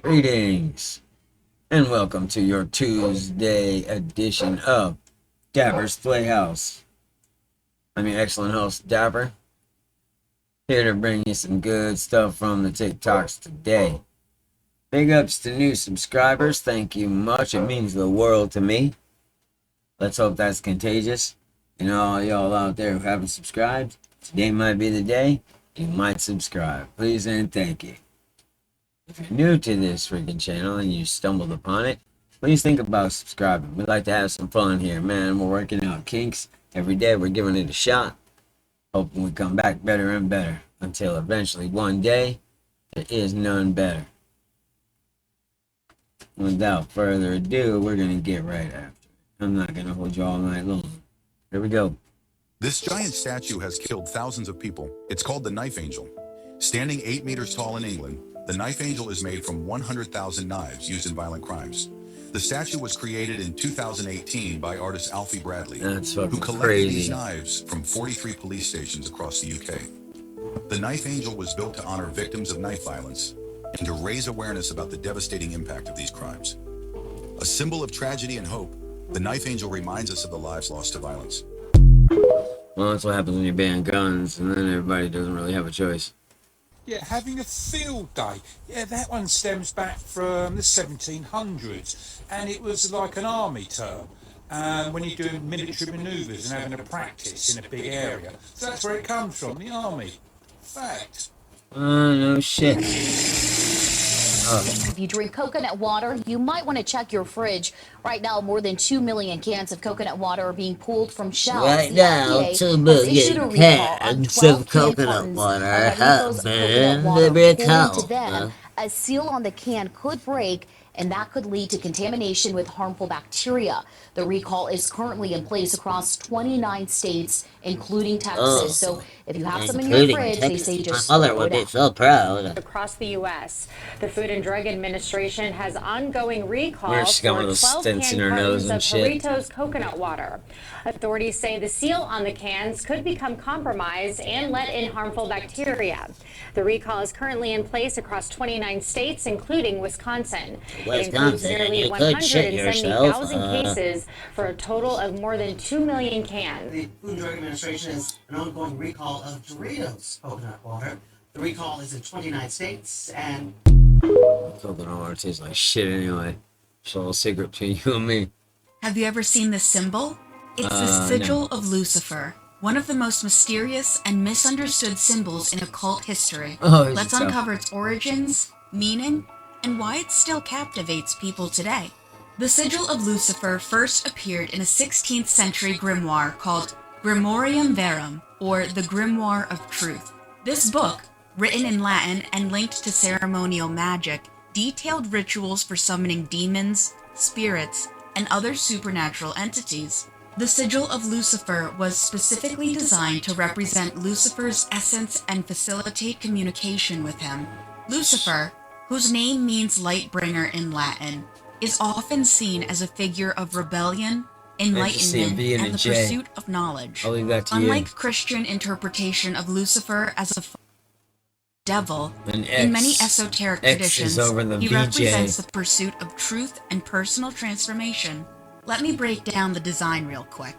Greetings, and welcome to your Tuesday edition of Dapper's Playhouse. I'm your excellent host, Dapper, here to bring you some good stuff from the TikToks today. Big ups to new subscribers, thank you much, it means the world to me. Let's hope that's contagious. And all y'all out there who haven't subscribed, today might be the day you might subscribe. Please and thank you. If you're new to this freaking channel and you stumbled upon it, please think about subscribing. We'd like to have some fun here, man. We're working out kinks every day. We're giving it a shot. Hoping we come back better and better until eventually one day there is none better. Without further ado, we're going to get right after it. I'm not going to hold you all night long. Here we go. This giant statue has killed thousands of people. It's called the Knife Angel. Standing 8 meters tall in England, the Knife Angel is made from 100,000 knives used in violent crimes. The statue was created in 2018 by artist Alfie Bradley, who collected these knives from 43 police stations across the UK. The Knife Angel was built to honor victims of knife violence and to raise awareness about the devastating impact of these crimes. A symbol of tragedy and hope, the Knife Angel reminds us of the lives lost to violence. Well, that's what happens when you ban guns, and then everybody doesn't really have a choice. Yeah, having a field day. Yeah, that one stems back from the 1700s, and it was like an army term. When you're doing military manoeuvres and having a practice in a big area. So that's where it comes from, the army. Fact. No shit. If you drink coconut water, you might want to check your fridge. Right now, more than 2 million cans of coconut water are being pulled from shelves. Right now, 2 million cans of coconut water have been recalled. A seal on the can could break, and that could lead to contamination with harmful bacteria. The recall is currently in place across 29 states, including Texas. So if you have some in your fridge, they say just my mother would be so proud. Across the U.S., the Food and Drug Administration has ongoing recalls for 12 can cartons of Jarritos coconut water. Authorities say the seal on the cans could become compromised and let in harmful bacteria. The recall is currently in place across 29 states, including Wisconsin. It includes nearly 170,000 cases for a total of more than 2 million cans. The Food and Drug Administration has an ongoing recall of Doritos coconut water. The recall is in 29 states and... Coconut water tastes like shit anyway. It's a little secret between you and me. Have you ever seen this symbol? It's the sigil of Lucifer, one of the most mysterious and misunderstood symbols in occult history. Let's uncover its origins, meaning, and why it still captivates people today. The sigil of Lucifer first appeared in a 16th century grimoire called Grimorium Verum, or the Grimoire of Truth. This book, written in Latin and linked to ceremonial magic, detailed rituals for summoning demons, spirits, and other supernatural entities. The sigil of Lucifer was specifically designed to represent Lucifer's essence and facilitate communication with him. Lucifer, whose name means light bringer in Latin, is often seen as a figure of rebellion, enlightenment, and the pursuit of knowledge. Unlike Christian interpretation of Lucifer as a devil, in many esoteric traditions, he represents the pursuit of truth and personal transformation. Let me break down the design real quick.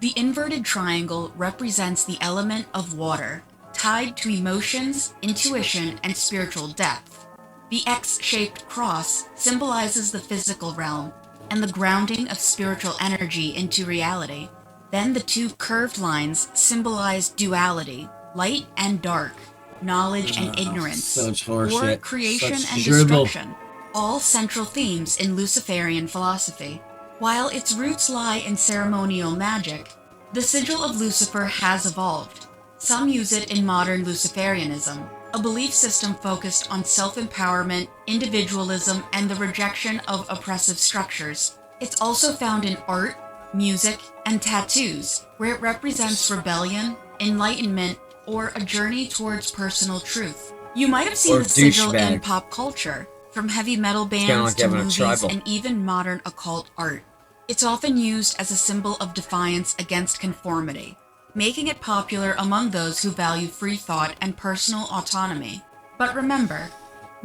The inverted triangle represents the element of water, tied to emotions, intuition, and spiritual depth. The X-shaped cross symbolizes the physical realm and the grounding of spiritual energy into reality. Then the two curved lines symbolize duality, light and dark, knowledge and ignorance, or creation and destruction, all central themes in Luciferian philosophy. While its roots lie in ceremonial magic, the sigil of Lucifer has evolved. Some use it in modern Luciferianism, a belief system focused on self-empowerment, individualism, and the rejection of oppressive structures. It's also found in art, music, and tattoos, where it represents rebellion, enlightenment, or a journey towards personal truth. You might have seen the sigil in pop culture, from heavy metal bands to movies and even modern occult art. It's often used as a symbol of defiance against conformity, making it popular among those who value free thought and personal autonomy. But remember,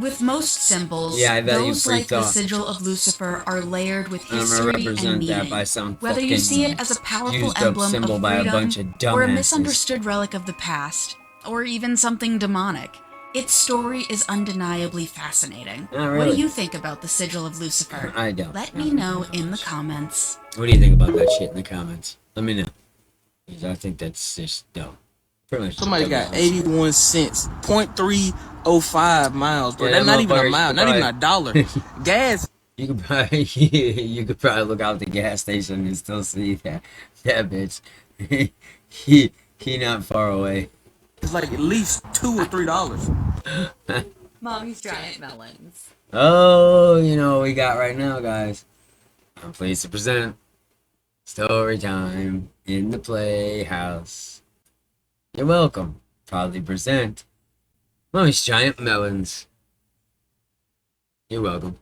With most symbols, Yeah, I bet you those like the freaked sigil of Lucifer are layered with I'm gonna history and represent that meaning. by some Whether you see it as a powerful used up emblem symbol of by a freedom bunch of or a dumbasses. misunderstood relic of the past, or even something demonic, its story is undeniably fascinating. Not What really. do you think about the sigil of Lucifer? I don't. Let me know in the comments. What do you think about that shit in the comments? Let me know. 'Cause I think that's just dumb. Pretty much. Somebody got 81 cents, 0.305 miles, bro. Yeah, That's that not even a motherfucker mile, could not even probably- a dollar. Gas. You could probably you could probably look out the gas station and still see that bitch. he not far away. It's like at least $2 or $3. Mommy's Giant Melons. Oh, you know what we got right now, guys. I'm pleased to present Story Time in the Playhouse. You're welcome. Proudly present Mommy's Giant Melons. You're welcome.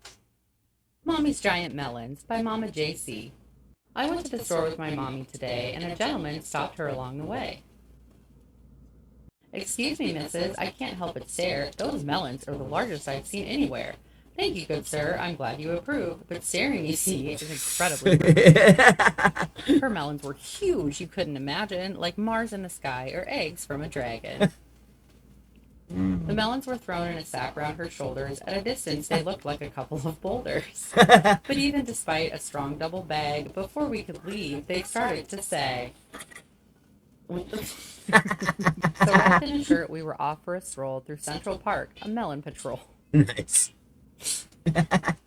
Mommy's Giant Melons by Mama JC. I went to the store with my mommy today, and a gentleman stopped her along the way. Excuse me, missus, I can't help but stare. Those melons are the largest I've seen anywhere. Thank you, good sir. I'm glad you approve. But staring, you see, is incredibly rude. Her melons were huge, you couldn't imagine, like Mars in the sky or eggs from a dragon. The melons were thrown in a sack around her shoulders. At a distance, they looked like a couple of boulders. But even despite a strong double bag, before we could leave, they started to say... So wrapped in a shirt, we were off for a stroll through Central Park, a melon patrol. Nice.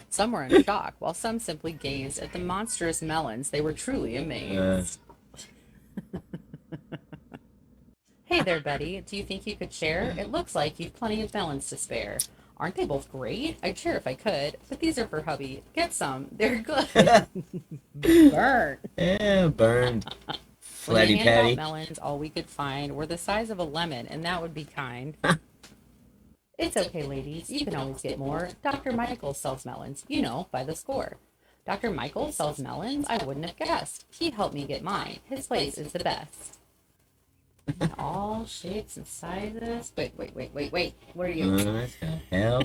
Some were in shock, while some simply gazed at the monstrous melons. They were truly amazed. Hey there, Betty. Do you think you could share? It looks like you've plenty of melons to spare. Aren't they both great? I'd share if I could, but these are for hubby. Get some. They're good. Burn. Yeah, burned. When they Flatty handed patty. out melons, all we could find were the size of a lemon, and that would be kind. It's okay, ladies. You can always get more. Dr. Michael sells melons, you know, by the score. Dr. Michael sells melons? I wouldn't have guessed. He helped me get mine. His place is the best. In all shapes and sizes. Wait. What are you? What the hell?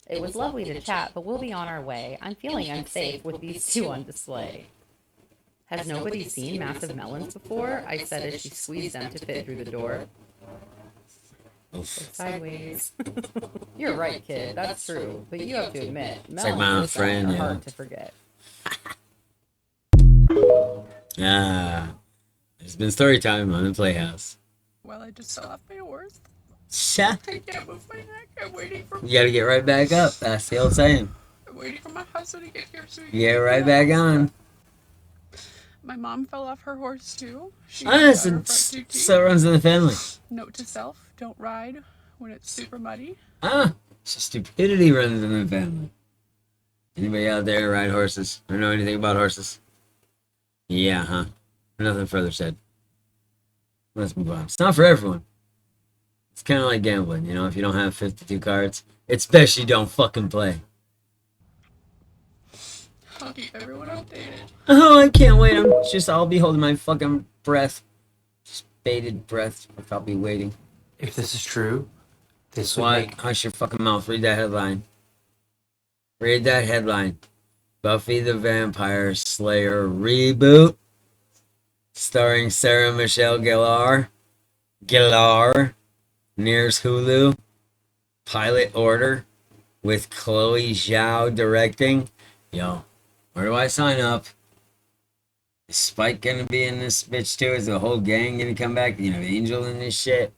It was lovely to chat, but we'll be on our way. I'm feeling unsafe with these two on display. Has nobody seen massive melons before? I said as she squeezed them to fit through the door. Sideways. You're right, kid. That's true. But you have to admit, like my old friend, are yeah. hard to forget. It's been story time on the Playhouse. Well, I just fell off my horse. Shut. I can't move my neck. I'm waiting for. You gotta get right back up. That's the old saying. I'm waiting for my husband to get here so he can Get get right me back out. on. My mom fell off her horse too. She Ah, got her front two teeth. so it runs in the family. Note to self: don't ride when it's super muddy. So stupidity runs in the family. Anybody out there ride horses or know anything about horses? Yeah, huh? Nothing further said. Let's move on. It's not for everyone. It's kind of like gambling, you know? If you don't have 52 cards, it's best you don't fucking play. I'll keep everyone updated. Oh, I can't wait. I'll be holding my fucking breath. Just bated breath. I'll be waiting. If this is true, this would What? make... Hush your fucking mouth. Read that headline. Read that headline. Buffy the Vampire Slayer reboot. Starring Sarah Michelle Gellar. Nears Hulu. Pilot order. With Chloe Zhao directing. Yo, where do I sign up? Is Spike gonna be in this bitch too? Is the whole gang gonna come back? You know, Angel in this shit?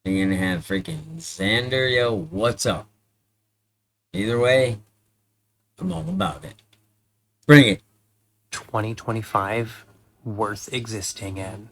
You're gonna have freaking Xander, yo, what's up? Either way, I'm all about it. Bring it. 2025 worth existing in.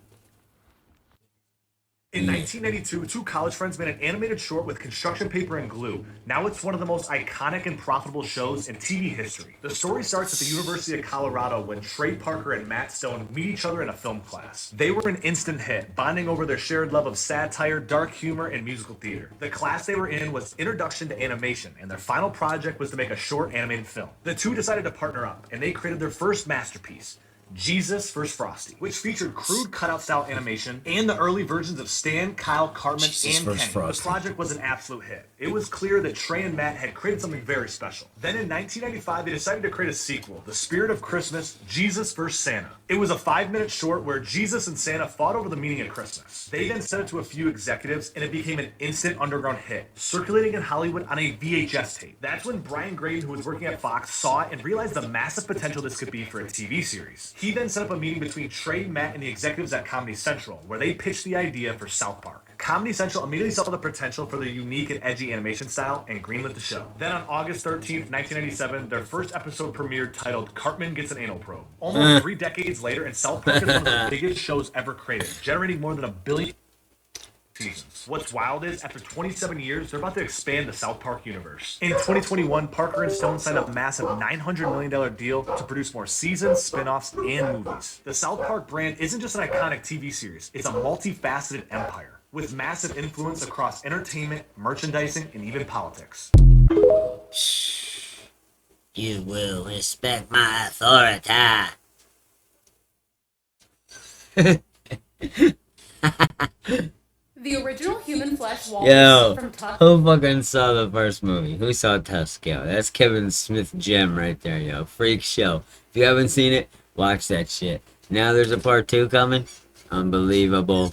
In 1992, two college friends made an animated short with construction paper and glue. Now it's one of the most iconic and profitable shows in TV history. The story starts at the University of Colorado when Trey Parker and Matt Stone meet each other in a film class. They were an instant hit, bonding over their shared love of satire, dark humor, and musical theater. The class they were in was Introduction to Animation, and their final project was to make a short animated film. The two decided to partner up, and they created their first masterpiece, Jesus vs. Frosty, which featured crude cutout-style animation and the early versions of Stan, Kyle, Cartman, Jesus and vs. Kenny. Frosty. The project was an absolute hit. It was clear that Trey and Matt had created something very special. Then in 1995, they decided to create a sequel, The Spirit of Christmas, Jesus vs. Santa. It was a 5-minute short where Jesus and Santa fought over the meaning of Christmas. They then sent it to a few executives, and it became an instant underground hit, circulating in Hollywood on a VHS tape. That's when Brian Graydon, who was working at Fox, saw it and realized the massive potential this could be for a TV series. He then set up a meeting between Trey, Matt, and the executives at Comedy Central, where they pitched the idea for South Park. Comedy Central immediately saw the potential for their unique and edgy animation style and greenlit the show. Then on August 13th, 1997, their first episode premiered titled Cartman Gets an Anal Probe. Almost 3 decades later, and South Park is one of the biggest shows ever created, generating more than 1 billion seasons. What's wild is, after 27 years, they're about to expand the South Park universe. In 2021, Parker and Stone signed a massive $900 million deal to produce more seasons, spin-offs, and movies. The South Park brand isn't just an iconic TV series, it's a multifaceted empire, with massive influence across entertainment, merchandising, and even politics. You will respect my authority. The original human flesh walrus from Tusk. Who fucking saw the first movie? Who saw Tusk? Yo, that's Kevin Smith gem right there, yo. Freak show. If you haven't seen it, watch that shit. Now there's a part 2 coming. Unbelievable.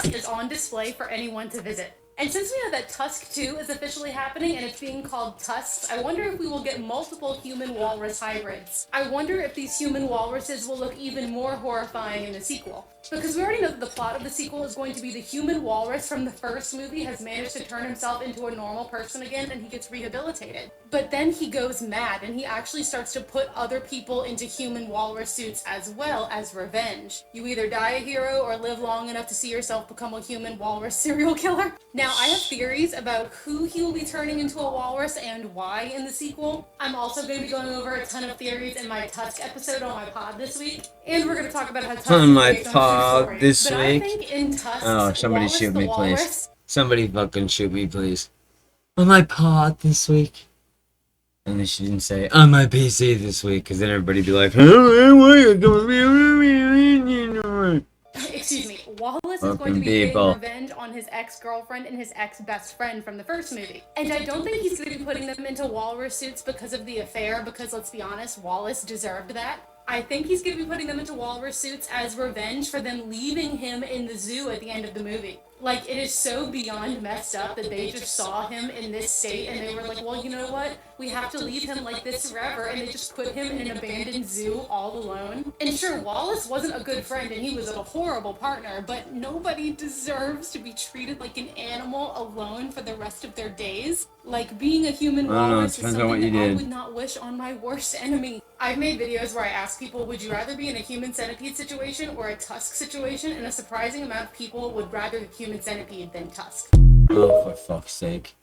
Is on display for anyone to visit. And since we know that Tusk 2 is officially happening and it's being called Tusks, I wonder if we will get multiple human walrus hybrids. I wonder if these human walruses will look even more horrifying in the sequel. Because we already know that the plot of the sequel is going to be the human walrus from the first movie has managed to turn himself into a normal person again and he gets rehabilitated. But then he goes mad and he actually starts to put other people into human walrus suits as well as revenge. You either die a hero or live long enough to see yourself become a human walrus serial killer. Now, I have theories about who he will be turning into a walrus and why in the sequel. I'm also going to be going over a ton of theories in my Tusk episode on my pod this week. And we're going to talk about how Tusk On my is based pod on true story. this But week. I think in Tusk, Oh, somebody Wallace shoot the me, walrus, please. Somebody fucking shoot me, please. On my pod this week. And then she didn't say, on my PC this week, because then everybody'd be like, excuse me, Wallace is Fucking going to be people. getting revenge on his ex-girlfriend and his ex-best friend from the first movie. And I don't think he's going to be putting them into walrus suits because of the affair, because let's be honest, Wallace deserved that. I think he's going to be putting them into walrus suits as revenge for them leaving him in the zoo at the end of the movie. Like, it is so beyond messed up that they just saw him in this state and they were like, well, you know what? We have to leave him like this forever. And they just put him in an abandoned zoo all alone. And sure, Wallace wasn't a good friend and he was a horrible partner, but nobody deserves to be treated like an animal alone for the rest of their days. Like, being a human walrus is something that I would not wish on my worst enemy. I've made videos where I ask people, would you rather be in a human centipede situation or a Tusk situation? And a surprising amount of people would rather the human centipede than Tusk. Oh, for fuck's sake.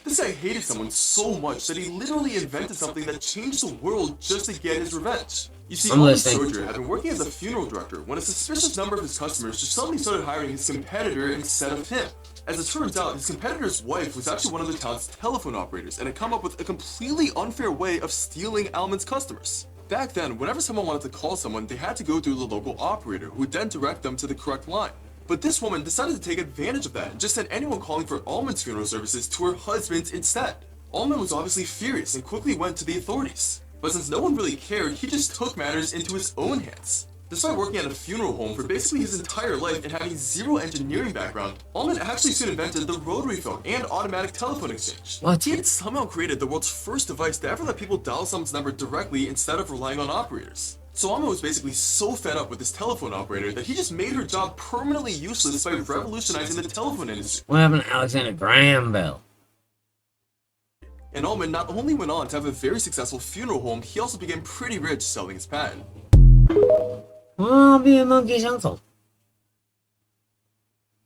This guy hated someone so much that he literally invented something that changed the world just to get his revenge. You see, Alan Sojourner had been working as a funeral director when a suspicious number of his customers just suddenly started hiring his competitor instead of him. As it turns out, his competitor's wife was actually one of the town's telephone operators and had come up with a completely unfair way of stealing Almond's customers. Back then, whenever someone wanted to call someone, they had to go through the local operator, who would then direct them to the correct line. But this woman decided to take advantage of that and just sent anyone calling for Almond's funeral services to her husband instead. Almond was obviously furious and quickly went to the authorities. But since no one really cared, he just took matters into his own hands. Despite working at a funeral home for basically his entire life and having zero engineering background, Almond actually soon invented the rotary phone and automatic telephone exchange. What? He had somehow created the world's first device to ever let people dial someone's number directly instead of relying on operators. So Almond was basically so fed up with this telephone operator that he just made her job permanently useless by revolutionizing the telephone industry. What happened to Alexander Graham Bell? And Almond not only went on to have a very successful funeral home, he also became pretty rich selling his patent. I'll be a monkey's uncle.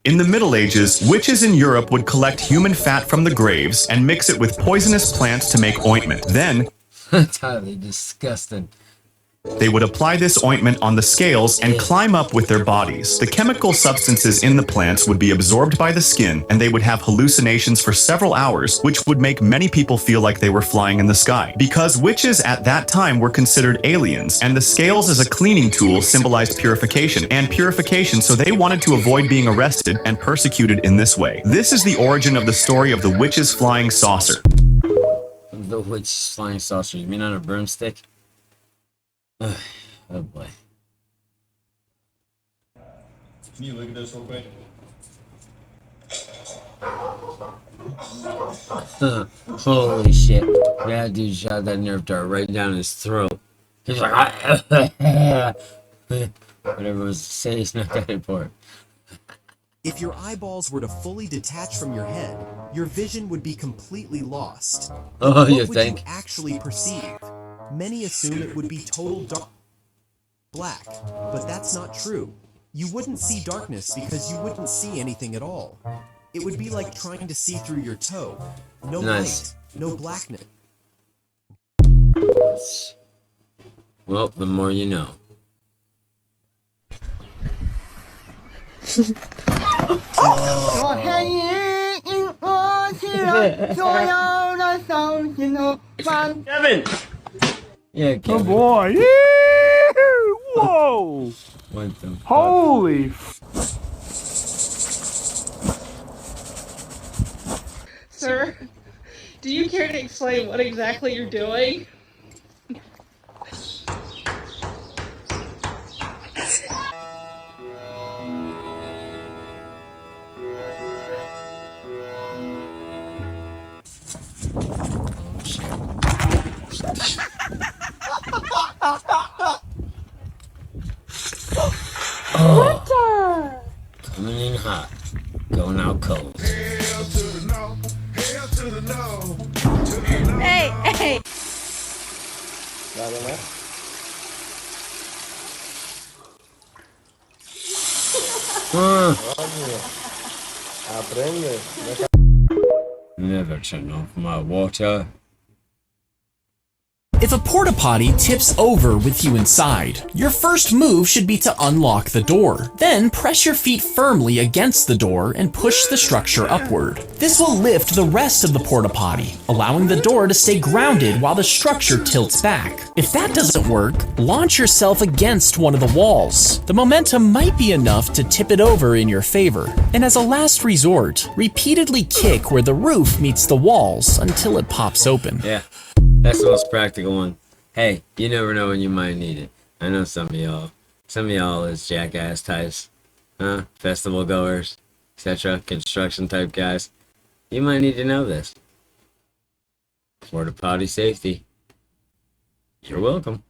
In the Middle Ages, witches in Europe would collect human fat from the graves and mix it with poisonous plants to make ointment. Then, Entirely disgusting. They would apply this ointment on the scales and climb up with their bodies. The chemical substances in the plants would be absorbed by the skin, and they would have hallucinations for several hours, which would make many people feel like they were flying in the sky. Because witches at that time were considered aliens, and the scales as a cleaning tool symbolized purification and purification, so they wanted to avoid being arrested and persecuted in this way. This is the origin of the story of the witch's flying saucer. The witch's flying saucer? You mean on a broomstick? Oh boy. Can you look at this real quick? Holy shit. That dude shot that nerve dart right down his throat. He's like, whatever was say, he's not that important. If your eyeballs were to fully detach from your head, your vision would be completely lost. Oh, you what would think? you actually perceive? Many assume it would be total black, but that's not true. You wouldn't see darkness because you wouldn't see anything at all. It would be like trying to see through your toe. No light, no blackness. Well, the more you know. Kevin! Yeah, Kevin. Oh boy. Whoa! What the fuck? Holy Sir, do you care to explain what exactly you're doing? Oh. Coming in hot, going out cold. Hey, hey! Aprende. Never turn off my water. If a porta potty tips over with you inside, your first move should be to unlock the door. Then press your feet firmly against the door and push the structure upward. This will lift the rest of the porta potty, allowing the door to stay grounded while the structure tilts back. If that doesn't work, launch yourself against one of the walls. The momentum might be enough to tip it over in your favor. And as a last resort, repeatedly kick where the roof meets the walls until it pops open. Yeah. That's the most practical one. Hey, you never know when you might need it. I know some of y'all is jackass types. Huh? Festival goers, etc. Construction type guys. You might need to know this. Porta potty safety. You're welcome.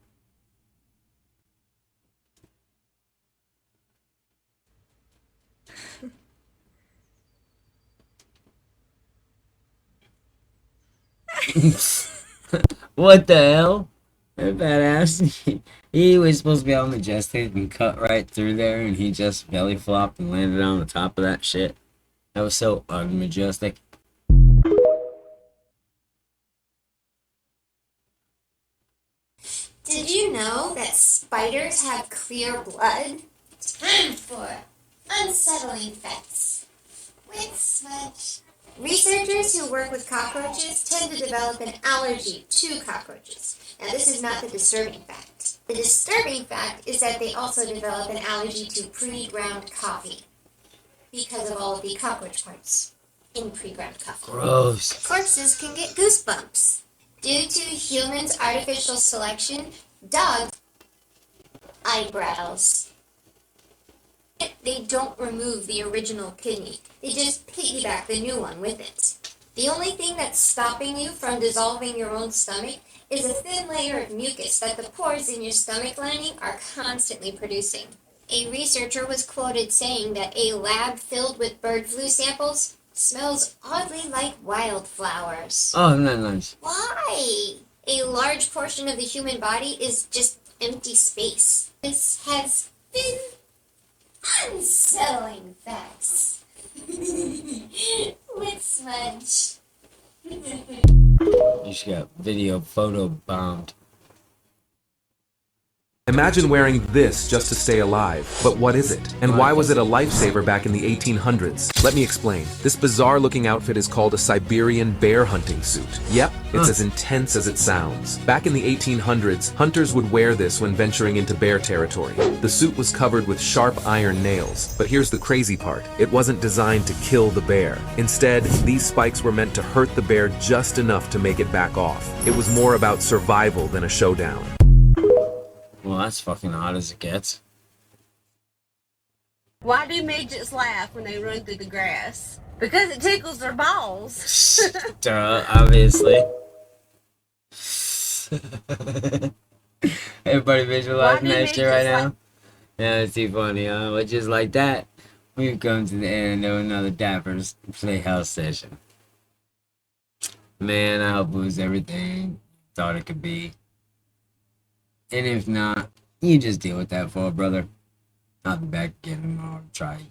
What the hell? They're badass. He was supposed to be all majestic and cut right through there, and he just belly flopped and landed on the top of that shit. That was so unmajestic. Did you know that spiders have clear blood? Time for unsettling facts with Smudge. Researchers who work with cockroaches tend to develop an allergy to cockroaches. Now, this is not the disturbing fact. The disturbing fact is that they also develop an allergy to pre-ground coffee because of all of the cockroach parts in pre-ground coffee. Gross. Corpses can get goosebumps. Due to humans' artificial selection, dogs eyebrows. They don't remove the original kidney. They just piggyback the new one with it. The only thing that's stopping you from dissolving your own stomach is a thin layer of mucus that the pores in your stomach lining are constantly producing. A researcher was quoted saying that a lab filled with bird flu samples smells oddly like wildflowers. Oh, isn't that nice? Why? A large portion of the human body is just empty space. This has been unsettling facts. With Smudge. You just got video photo bombed. Imagine wearing this just to stay alive. But what is it? And why was it a lifesaver back in the 1800s? Let me explain. This bizarre-looking outfit is called a Siberian bear hunting suit. Yep, it's as intense as it sounds. Back in the 1800s, hunters would wear this when venturing into bear territory. The suit was covered with sharp iron nails. But here's the crazy part. It wasn't designed to kill the bear. Instead, these spikes were meant to hurt the bear just enough to make it back off. It was more about survival than a showdown. Well, that's fucking odd as it gets. Why do midgets laugh when they run through the grass? Because it tickles their balls. Duh, obviously. Everybody visualizing that shit right now? Yeah, it's too funny, huh? But just like that, we've come to the end of another Dapper's Playhouse session. Man, I hope it was everything thought it could be. And if not, you just deal with that for brother. I'll be back again tomorrow to try again.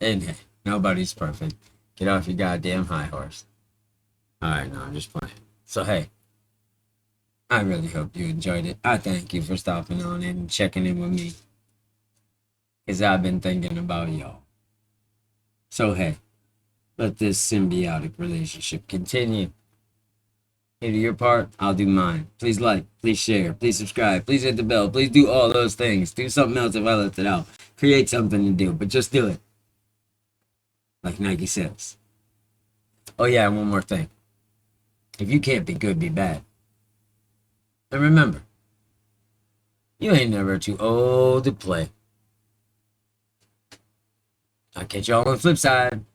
And hey, nobody's perfect. Get off your goddamn high horse. Alright, no, I'm just playing. So hey, I really hope you enjoyed it. I thank you for stopping on in and checking in with me. Because I've been thinking about y'all. So hey, let this symbiotic relationship continue. You do your part, I'll do mine. Please like, please share, please subscribe, please hit the bell, please do all those things. Do something else if I left it out. Create something to do, but just do it. Like Nike says. Oh yeah, and one more thing. If you can't be good, be bad. And remember, you ain't never too old to play. I'll catch y'all on the flip side.